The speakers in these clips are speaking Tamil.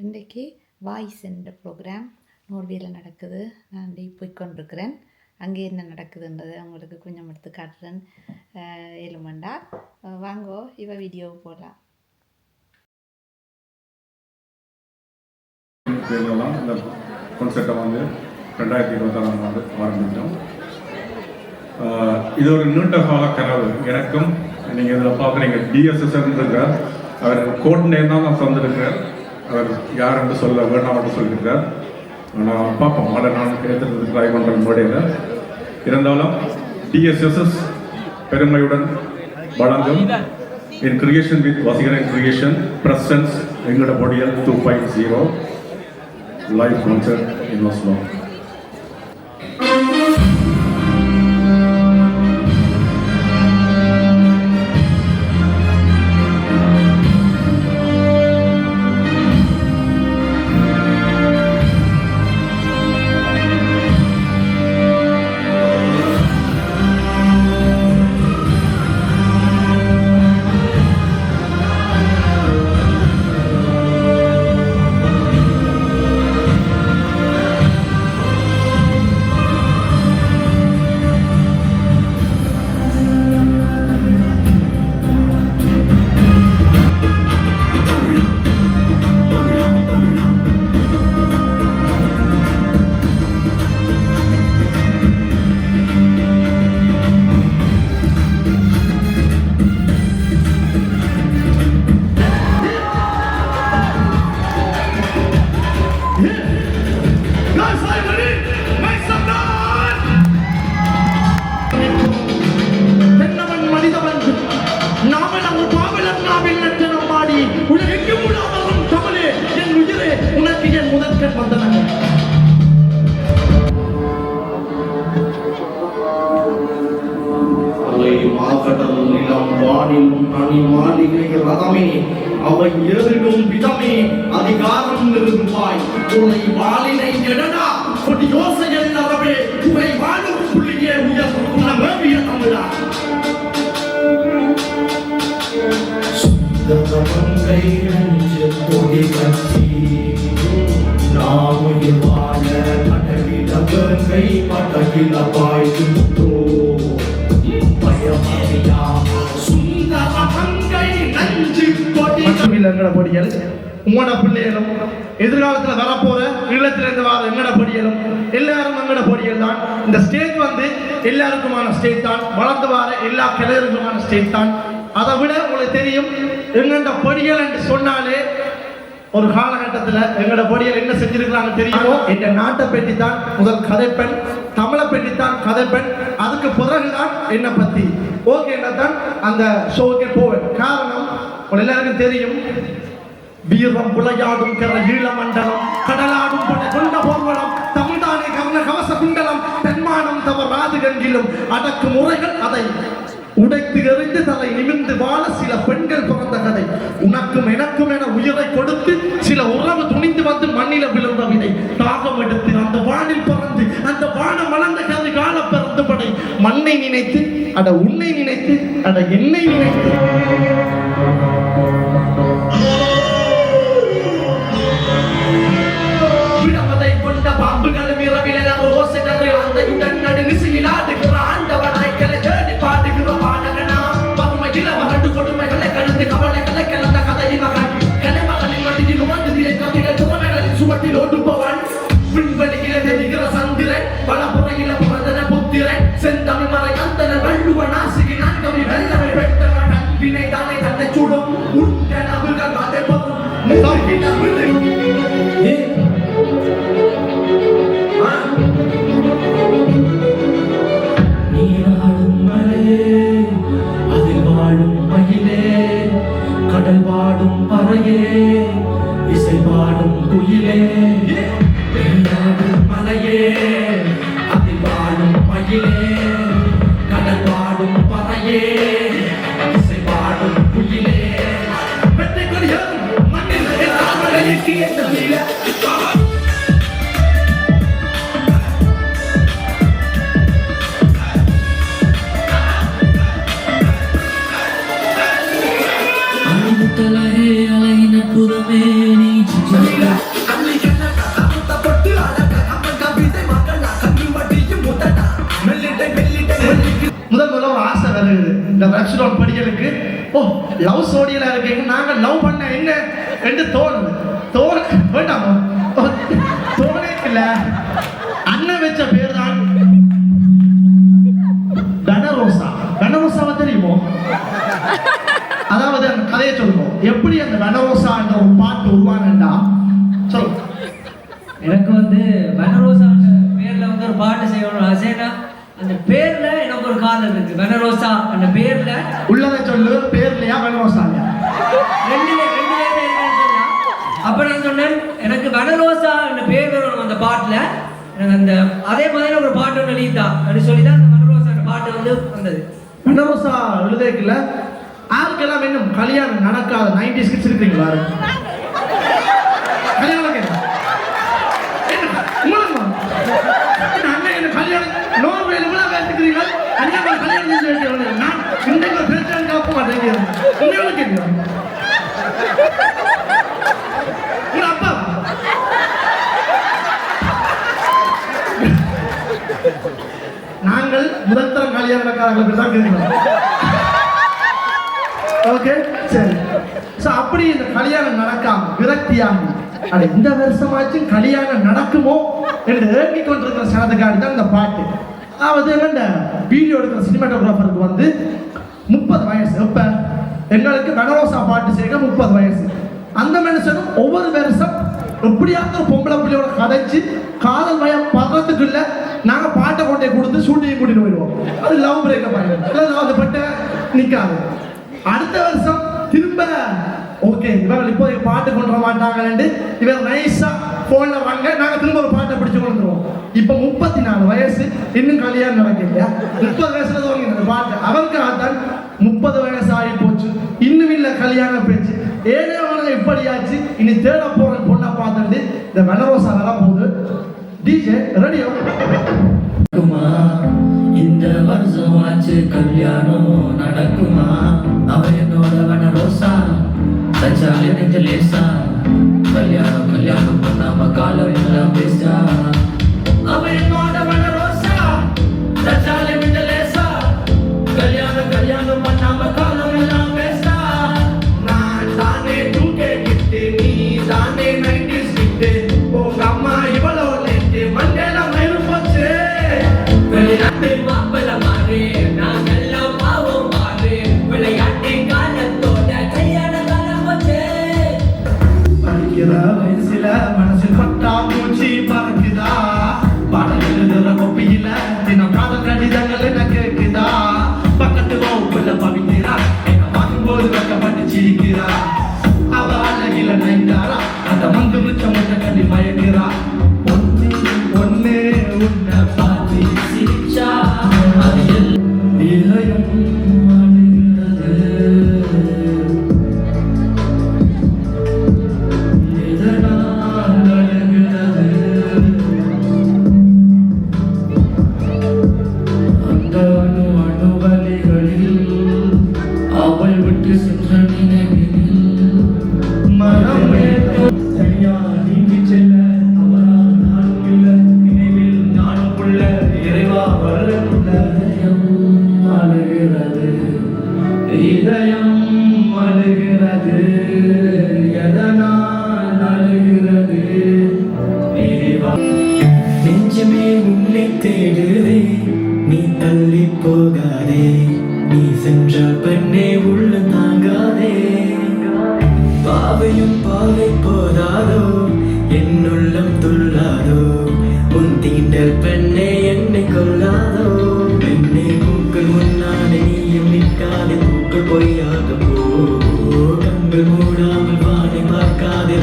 இன்றைக்கு வாய்ஸ் என்ற ப்ரோக்ராம் நோர்வேயில் நடக்குது. நான் போய்கொண்டிருக்கிறேன். அங்கே என்ன நடக்குதுன்றதை அவங்களுக்கு கொஞ்சம் எடுத்து காட்டுறேன். ஏழுமண்டா வாங்கோ இவ வீடியோ போடலாம். இந்த கான்செப்டை 2026 ஆரம்பித்தோம். இது ஒரு நீண்ட கால கனவு எனக்கும். நீங்கள் இதில் பார்க்குறீங்க டிஎஸ்எஸ்என் இருக்கிறார். அவர் கோட் நேம் தான் நான் தந்திருக்கிறார். அவர் யார் என்று சொல்ல வேண்டாம் சொல்லியிருக்கார். நான் பார்ப்போம் அதை நான் ஏற்றுறதுக்கு ட்ரை பண்ணுற முறையில் இருந்தாலும் டிஎஸ்எஸ்எஸ் பெருமையுடன் வழங்கும் in creation with Vaseegaran creation presents எங்களோட பொடியல் 2.0 லைவ் கான்சர்ட் இன் ஆஸ்லோ. அவை எதிரும் விதமே அதிகாரம் நிறுவாய் உன்னை வாளினை எடடா கொடி யோசைகள் நரவே உரை வாழும் புள்ளியே உயர் உணவிய தமிழா சுத்தமங்கை நெஞ்சு கொடி கட்சி நாமுயிர் வாழ கடலிட கங்கை படகில பாய்கின்றோ பயமறியா சுந்தரமங்கை நஞ்சு எங்கட பொடியல் உங்களோட பிள்ளைகளும் எதிர்காலத்தில் வரப்போற ஈழத்திலிருந்து வர எங்கட பொடியலும் எல்லாரும் எங்கட பொடியல் தான். இந்த ஸ்டேட் எல்லாருக்குமான ஸ்டேட் தான். வளர்ந்து வர எல்லா கிளையருக்குமான ஸ்டேட் தான். அதை விட உங்களுக்கு தெரியும் எங்கட பொடியல் என்று சொன்னாலே ஒரு காலகட்டத்தில் எங்கட பொடியல் என்ன செஞ்சிருக்கிறாங்க தெரியுமோ. இந்த நாட்டை பற்றி தான் முதல் கதைப்பெண், தமிழை பற்றி தான் கதைப்பெண், அதுக்கு பிறகுதான் என்னை பற்றி ஓகே தான் அந்த ஷோவுக்கு போவேன். காரணம் எல்லாருக்கும் தெரியும், வீரம் புலையாடும் ஈழமண்டலம் கடலாடும் கொண்ட போர்வலம் தமிழ்தானே கர்ண கவச குண்டலம் தென்மானம் தவறாது கங்கிலும் அடக்கு முறைகள் அதை உடைத்து எறிந்து தலை நிமிர்ந்து வாழ சில பெண்கள் பிறந்த கதை. உனக்கும் எனக்கும் என உயிரை கொடுத்து சில உறவு துணிந்து வந்து மண்ணில விழுந்த விதை தாகம் எடுத்து அந்த வானில் பறந்து அந்த வானம் வளர்ந்த கதை கால பிறந்த படை மண்ணை நினைத்து அட உன்னை நினைத்து அட என்னை நினைத்து விடமதை கொண்ட பாம்புகளும் இரவில் ஓசைகளை அந்தையுடன் நடுநிசையில் ஆடுகிற ஆண்டவனாய் கலை தேடி பாடுகிற பாடகனா பதுமையில மகண்டு கொடுமைகளை கலந்து கவலைகளை கலந்த கதையின் மகன் கலைமகளின் வண்டியில் உணர்ந்திய கவிகள் துறமைகளின் சுவட்டில் ஓடுபவன் விண்வெளியில தெரிகிற சந்திரன் பல புறையில புறந்தன புத்திரன் செந்தமிழ் மறை அந்தன வள்ளுவன் ஆசிரியன் அங்கவி வெள்ளமை வெட்டவன் வினை தானே தன்னை சுடும் உண்ட நபுகள் அதை பொருள் நீராடும் மலையே அதில் வாழும் மயிலே கடல் வாடும் பறையே இசை பாடும் குயிலே நீராடும் மலையே அதில் வாழும் மயிலே கடல் வாடும் பறையே இசை பாடும் குயிலே வெற்றி கொடியும் மண்ணில் Alay na puro meni love ஸ்டோரியில இருக்கீங்க. நாங்க லவ் பண்ண என்ன என்று தோணுது. வேண்டாமோ தோணே இல்ல. அண்ணன் வச்ச பேர் தான் வனரோசா. வனரோசாவை தெரியுமோ? அதாவது அந்த கதையை சொல்லுவோம். எப்படி அந்த வனரோசா என்ற ஒரு பாட்டு உருவானண்டா சொல்லுங்க. எனக்கு வந்து வனரோசா பேர்ல வந்து ஒரு பாட்டு செய்யணும் ஆசைனா, அந்த பேர்ல எனக்கு ஒரு காதல் இருக்கு. வனரோசா அந்த பேர்ல உள்ளதை சொல்லு. பேர்லையா வனரோசா இல்லையா? ரெண்டுல சொல்லலாம். அப்ப நான் சொன்னேன் எனக்கு வனரோசா அந்த பேர் வரணும் அந்த பாட்டுல. எனக்கு அந்த அதே மாதிரி ஒரு பாட்டு ஒன்று எழுதிதான் அப்படின்னு சொல்லிதான் அந்த வனரோசா அந்த பாட்டு வந்து வந்தது. வனரோசா எழுதிக்கல. ஆளுக்கெல்லாம் இன்னும் கல்யாணம் நடக்காத 90s கிட்ஸ் இருக்கீங்களா? கல்யாணம் அண்ணன் என்ன கல்யாணம் நோர்வேல இவ்வளவு பேசிக்கிறீங்க. அண்ணன் கல்யாணம் செஞ்சு வைக்க நான் இன்றைக்கு ஒரு பிரச்சனை காப்ப மாட்டேங்கிறேன். உண்மையோட கேட்கிறேன். உங்க அப்பா நாங்கள் முதல் தரம் கல்யாணம் நடக்காதவங்களுக்கு தான் கேட்கிறோம். ஓகே சரி. ஸோ அப்படி இந்த கல்யாணம் நடக்காம விரக்தியாகி அது இந்த வருஷமாச்சும் கல்யாணம் நடக்குமோ என்று ஏங்கி கொண்டிருக்கிற சனத்துக்காடி தான் இந்த பாட்டு. அதாவது என்ன வீடியோ எடுக்கிற சினிமாட்டோகிராஃபருக்கு வந்து 30 வயசு. எப்ப எங்களுக்கு வனரோசா பாட்டு சேர்க்க 30 வயசு. அந்த மனுஷனும் ஒவ்வொரு வருஷம் எப்படியாவது ஒரு பொம்பளை பிள்ளையோட கதைச்சு காதல் பயம் படுறதுக்குள்ள நாங்கள் பாட்டை கொண்டே கொடுத்து ஷூட்டிங் கூட்டிட்டு போயிடுவோம். அது லவ் பிரேக்கப் ஆகிடும். அது பட்ட நிற்காது. அடுத்த வருஷம் திரும்ப ஓகே இவங்க இப்போ பாட்டு கொண்டு வர மாட்டாங்கன்னு இவர் நைஸா போன்ல வாங்க நாங்க திரும்ப ஒரு பாட்டை பிடிச்சு கொண்டு வந்துருவோம். இப்ப 34 வயசு இன்னும் கல்யாணம் நடக்கலையா? 30 வயசுல துவங்கின அந்த பாட்டு அவருக்கு ஆத்தான் 30 வயசு ஆகி போச்சு. இன்னும் இல்ல கல்யாண பேச்சு. ஏனே அவனுங்க இப்படியாச்சு. இனி தேட போற பொண்ணை பார்த்துட்டு இந்த வனரோசா வர போகுது. டிஜே ரெடியோ இந்த வருஷம் ஆச்சு கல்யாணம் நடக்குமா? அவ என்னோட வனரோசா தச்சாலே நெஞ்ச லேசா. கல்யாணம் கல்யாணம் பண்ணாம காலம் எல்லாம் பேசா. அவ என்னோட வனரோசா தச்சாலே நெஞ்ச லேசா. கல்யாணம் கல்யாணம் பண்ணாம காலம் எல்லாம் பேசா. நான் தானே 2K கிட்டு நீ தானே 90s கிட்டு. உங்க அம்மா இவ்வளோ லேட்டு மண்டேல மயிறு போச்சு. விளையாட்டு மாப்பிள மாறு நாங்கெல்லாம் பாவம் மாறு. விளையாட்டு காலத்தோட கல்யாண காலம் வச்சு. படிக்கிற வயசுல மனசில் பட்டா பூச்சி பறக்குதா. பாடல் எழுதுற கொப்பியில தினம் காதல் கடிதங்கள் என்ன கேட்குதா. பக்கத்து வகுப்புல பவிக்கிறா. என்ன பார்க்கும்போது வெக்கப்பட்டு சிரிக்கிறா. அவ அழகில நைந்தாரா. அந்த மந்து மிச்ச முட்டை கண்டி மயக்கிறா. ஒன்னு ஒன்னு உன்னை பார்த்து சிரிச்சா அது இதயம் அழுகிறது. இதனால் அழுகிறது. அந்த அணுவலிகளில் அவள் விட்டு சென்ற நினைவில் மரமே சரியா நீங்கி செல்ல அவரா நானும் இல்ல. நினைவில் நானும் உள்ள இறைவா வரக்குள்ள. இதயம் அழுகிறது. இதயம் அழுகிறது. எதனால் அழுகிறது? இறைவா நெஞ்சமே உன்னை தேடுதே. நீ தள்ளி போகாதே. நீ சென்ற பெண்ணே உள்ள தாங்காதே. பாவையும் பாவை போதாதோ என்னுள்ளம் துள்ளாதோ. உன் தீண்டல் பெண்ணே என்னை கொல்லாதோ. பெண்ணே பூக்கள் முன்னாலே நீயும் நிற்காதே. பூக்கள் பொய்யாக போ. கண்கள் மூடாமல் வானை பார்க்காதே.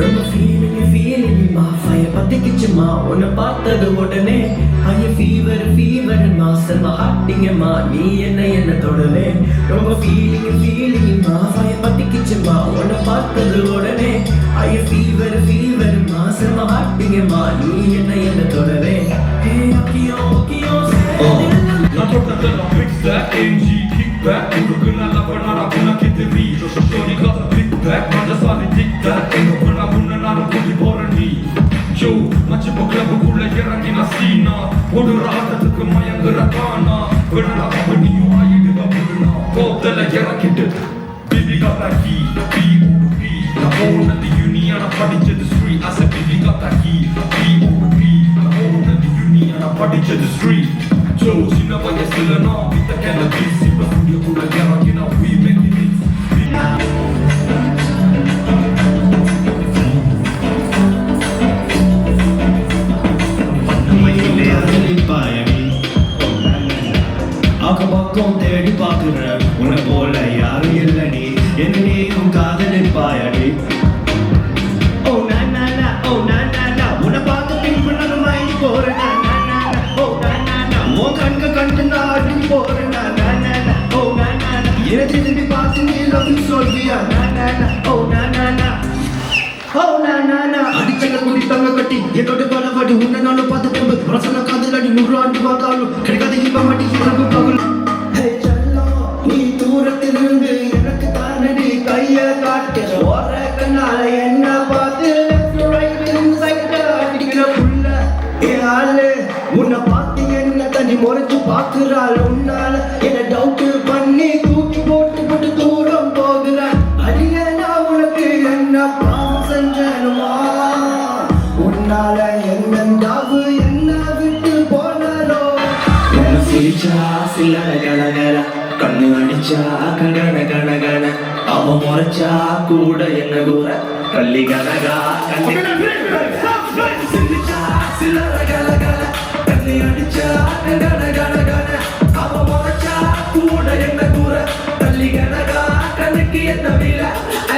ரொம்ப ஃபீலிங் ஃபயர் பத்திக்கிச்சுமா உன்னை பார்த்தது உடனே. ஐய ஃபீவர் மாசமா ஹாட்டிங்கம்மா நீ என்ன தொடவே. ரொம்ப ஃபீலிங் ஃபயர் பத்திக்கிச்சுமா உன்னை பார்த்தது உடனே. ஐய ஃபீவர் மாசமா ஹாட்டிங்கம்மா நீ என்ன தொடவே. ஹே அக்கியோ La portata la pizza, AMG, kickback. Io con la banana con la che ti rido. Sono di cosa kickback, mangia sale tic-tac. Io con la bunna non puoi porre lì. Yo, ma c'è poco club con la guerra di Nassina. வெள்ளம் வெடியும் ஆயிடுவ முள்ளம் போத்தல இறக்கிட்டு Baby got that key, B-O-B நான் போனது யூனியனை படிச்சது Sri I said baby got that key, B-O-B நான் போனது யூனியனை படிச்சது ஸ்ரீ So சின்ன வயசுல நான் வித்த cannabis இப்ப studio கூட இறங்கினா we making it அக்கபக்கம் தேடி பாக்குற உன்னை போல யாரும் இல்லடி என்னையும் காதலிப்பாயடி ஓ நானா ஓ நானா உன்னை பார்த்து பின்பு நான் மயங்கி போறேன் ஓ நானா உன் கண்க கண்டு நான் அடி போறேன் நானா ஓ நானா என்னை திரும்பி பார்த்து நீ லவ் யூ சொல்வியா நானா ஓ நானா ஓ நானா அடிச்சல குடி தங்க கட்டி என்னோட பலவாடி உன்னை நானும் பார்த்து திரும்ப பிரசன காதலடி 100 ஆண்டு பார்த்தாலும் கிடைக்காத இன்ப மாட்டி இரவு பகல் நீ தூரத்திலிருந்து எனக்கு தானடி கைய காட்டுற ஓர கண்ணால என்ன பார்த்து அடிக்கிற புள்ள என் ஆளு உன்னை பார்த்து என்ன தண்ணி முறைச்சு பார்க்கிறாள் உன்னால என்ன டவுட் பண்ணி தூக்கி போட்டு போட்டு தூரம் போகிறாள் அடிய நான் உனக்கு என்ன பாவம் செஞ்சனுமா உன்னால என்னண்டாவு என்ன விட்டு போனாலோ என்ன சிரிச்சா சில்லற கலகல கண்ணு அடிச்சா கண கண கண அவன் முறைச்சா கூட என்ன கூற கள்ளி கனகா கண்ணு சிரிச்சா சில்லற கலகல கண்ணு அடிச்சா கண கண கண அவன் முறைச்சா கூட என்ன கூற கள்ளி கனகா கண்ணுக்கு என்ன வீர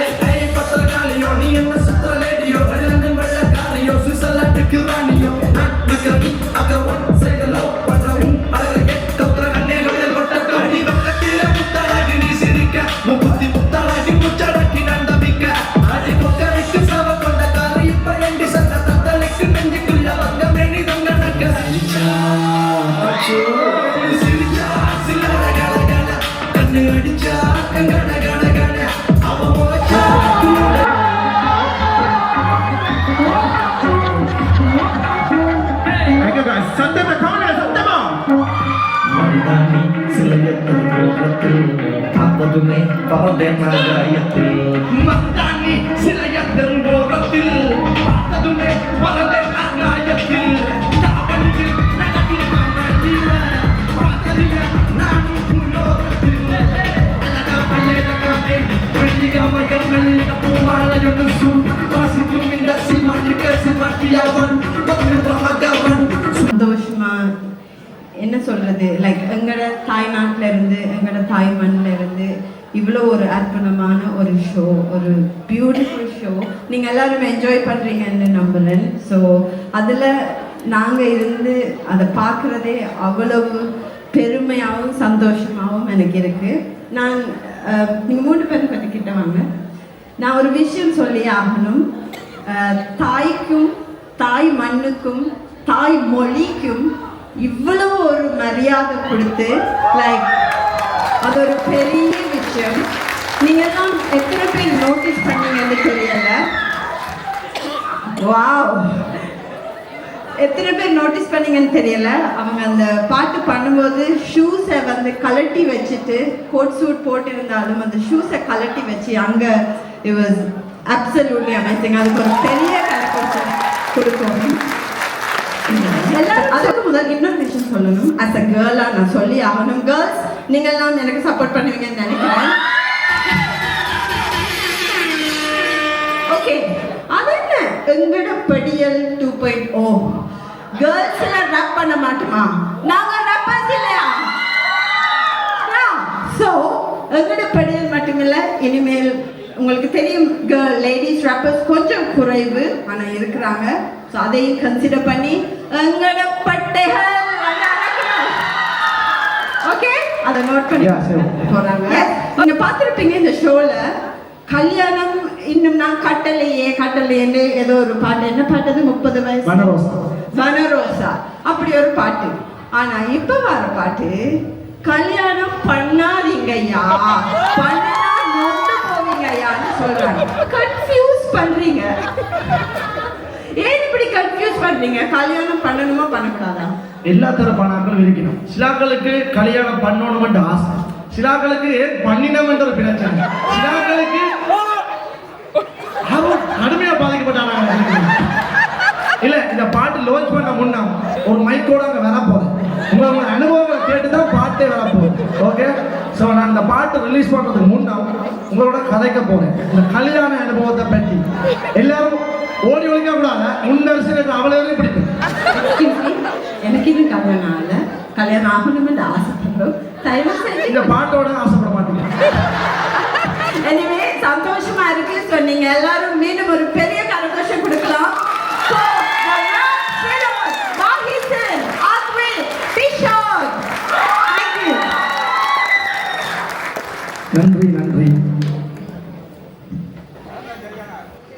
ஐ ஐ பத்தல காலியோ நீ என்ன சுத்தர லேடியோ வெள்ளங்கள் வெள்ள காலியோ சுசலாட்டுக்கு ராணியோ நக்கி அகவன் சேகலோ பண்றவும் அழகே கவுர கண்ணே கடல் கொட்ட காடி பக்கத்தில முத்தழகு நீ சிரிக்க முப்பத்தி முத்தழகு முச்சடக்கி நந்தமிக்க அடி பொக்கரைக்கு சவ கொண்ட காரை இப்ப எண்டி சந்த தத்தலைக்கு நெஞ்சுக்குள்ள வந்த மேனி தங்க நக்க சிரிச்சா சிரிச்சா சில்லற கல கல கண்ணு அடிச்சா கங்கட கட கட அவ முறைச்சா சத்தமா காண சத்தமா மந்தானி சிலையத்தில் போகத்தில் பார்த்ததுமே பரதேமாகாயத்தில் மந்தானி சிலையத்தில் போகத்தில் பார்த்ததுமே பரதேமாகாயத்தில் தாவணியில் நடக்கிற மனதில பார்த்ததில நானும் புல்லோகத்தில் அழகா பல்லேலகாவே வெள்ளிகாம கண்களில் பூமாலையொன்று சூழ் வாசிக்கும் இந்த சிமாட்டிக்க சிமாட்டியாவன் பகவன் சந்தோஷமா என்ன சொல்றது லைக் எங்களோட தாய்நாட்டில இருந்து எங்களோட தாய் மண்ணில் இருந்து இவ்வளோ ஒரு அற்புதமான ஒரு ஷோ ஒரு பியூட்டிஃபுல் ஷோ நீங்கள் எல்லாரும் என்ஜாய் பண்ணுறீங்கன்னு நம்புகிறேன் ஸோ அதில் நாங்கள் இருந்து அதை பார்க்குறதே அவ்வளவு பெருமையாகவும் சந்தோஷமாகவும் எனக்கு இருக்குது நான் நீங்கள் 3 பேர் பற்றி கிட்ட வாங்க நான் ஒரு விஷயம் சொல்லி ஆகணும் தாய்க்கும் தாய் மண்ணுக்கும் தாய் மொழிக்கும் இவ்வளவு ஒரு மரியாதை கொடுத்து லைக் அது ஒரு பெரிய விஷயம் நீங்கெல்லாம் எத்தனை பேர் நோட்டீஸ் பண்ணீங்கன்னு தெரியல வாவ் எத்தனை பேர் நோட்டீஸ் பண்ணீங்கன்னு தெரியல அவங்க அந்த பாட்டு பண்ணும்போது ஷூஸை வந்து கலட்டி வச்சுட்டு கோட் சூட் போட்டிருந்தாலும் அந்த ஷூஸை கலட்டி வச்சு அங்கே இட் வாஸ் அப்சல்யூட்லி அமேசிங் அதுக்கு ஒரு பெரிய கலை கொடுக்கணும் எல்லாரும் அதுக்கு முதல் இன்னொரு விஷயம் சொல்லணும் அஸ் அ கேர்ளாக நான் சொல்லி ஆகணும் கேர்ள்ஸ் நீங்கள்லாம் எனக்கு சப்போர்ட் பண்ணுவீங்கன்னு நினைக்கிறேன் ஓகே அது என்ன எங்கட படியல் 2.0 கேர்ள்ஸ்ல ரேப் பண்ண மாட்டோமா நாங்க ரேப்பர்ஸ் இல்லையா ஸோ எங்கட படியல் மட்டுமில்லை இனிமேல் உங்களுக்கு தெரியும் கேர்ள் லேடிஸ் ரேப்பர்ஸ் கொஞ்சம் குறைவு ஆனால் இருக்கிறாங்க ஸோ அதையும் கன்சிடர் பண்ணி எங்கட பட்டைகள் ஓகே அதை நோட் பண்ணி போறாங்க நீங்க பார்த்துருப்பீங்க இந்த ஷோல கல்யாணம் இன்னும் நான் கட்டலையேன்னு ஏதோ ஒரு பாட்டு என்ன பாட்டு அது 30 வயசு வனரோசா அப்படி ஒரு பாட்டு ஆனா இப்ப வர பாட்டு கல்யாணம் பண்ணாதீங்கய்யா பண்ணா நொந்து போவீங்கய்யான்னு சொல்றாங்க கன்ஃபியூஸ் பண்றீங்க ஏன் இப்படி கன்ஃபியூஸ் பண்றீங்க கல்யாணம் பண்ணணுமா பண்ணக்கூடாதா எல்லா தரப்பான ஆட்களும் இருக்கணும். சிலாக்களுக்கு கல்யாணம் பண்ணணும்னு ஆசை, சிலாக்களுக்கு பண்ணினோம்ன்ற ஒரு பிரச்சனை, சிலாக்களுக்கு கடுமையா பாதிக்கப்பட்டாங்க. இல்ல இந்த பாட்டு லான்ச் பண்ண முன்னா ஒரு மைக்கோட அங்க வர போறேன். உங்களோட அனுபவங்களை கேட்டு தான் பாட்டே வர போகுது. ஓகே, ஸோ நான் இந்த பாட்டு ரிலீஸ் பண்றதுக்கு முன்னா உங்களோட கதைக்க போறேன் இந்த கல்யாண அனுபவத்தை பற்றி. எல்லாரும் ஓடி ஒழிக்க கூடாது, முன்னரசு அவ்வளவு பிடிக்கும். எனக்கு இது கல்யாணம் ஆகணும்னு ஆசைப்படுறோம். இந்த பாட்டோட ஆசைப்பட மாட்டீங்க. எனவே சந்தோஷமா இருக்கு. ஸோ நீங்க எல்லாரும் மீண்டும் ஒரு பெரிய கரகோஷம் கொடுக்கலாம். நன்றி நன்றி.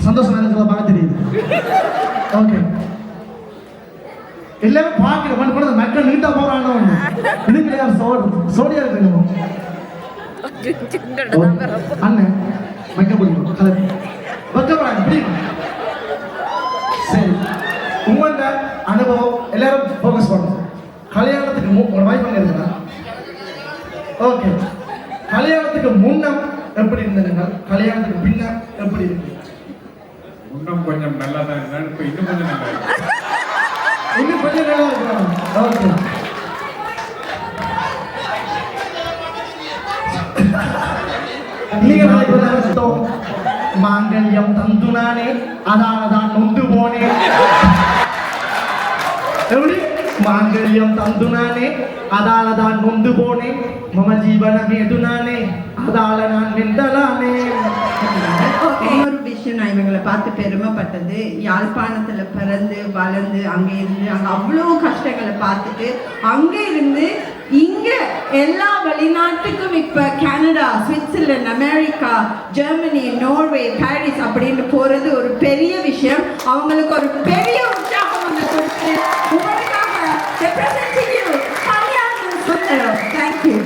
சந்தோஷமா இருக்கிறத பார்க்க தெரியுது. ஓகே, எல்லாரும் பார்க்கிறோம் கூட மக்கள் நீட்டா போறாங்க. இது கிடையாது, சோடியா இருக்கு. அண்ணன் மைக்க பிடிக்கும், கதை வைக்கப்படாது பிடிக்கும். சரி, உங்களோட அனுபவம் எல்லாரும் ஃபோக்கஸ் பண்ணும். கல்யாணத்துக்கு ஒரு வாய்ப்பு அங்கே இருக்குதா? ஓகே, கல்யாணத்துக்கு முன்னம் எப்படி இருந்ததுங்க, கல்யாணத்துக்கு பின்ன எப்படி இருக்கு? முன்னம் கொஞ்சம் நல்லா தான் இருந்தாலும் இப்போ இன்னும் கொஞ்சம் நல்லா இருக்கு. இன்னும் கொஞ்சம் நல்லா இருக்கலாம். ஓகே, நீங்க மாங்கல்யம் தந்துனானே அதானதான் நொந்து போனேன். எப்படி மாங்கல்யம் தந்துனானே அதாலதான் நொந்து போனேன். மம ஜீவனம் எதுனானே அதால நான் வெந்தலானே. இன்னொரு விஷயம், நான் இவங்களை பார்த்து பெருமைப்பட்டது, யாழ்ப்பாணத்துல பிறந்து வளர்ந்து அங்கே இருந்து அங்க அவ்வளோ கஷ்டங்களை பார்த்துட்டு அங்கே இருந்து இங்க எல்லா வெளிநாட்டுக்கும் இப்ப Canada, Switzerland, America, Germany, Norway, Paris அப்படின்னு போறது ஒரு பெரிய விஷயம். அவங்களுக்கு ஒரு பெரிய உற்சாகம் வந்து கொடுத்து உங்களுக்காக representing you, Kalyana Sundaram. Thank you.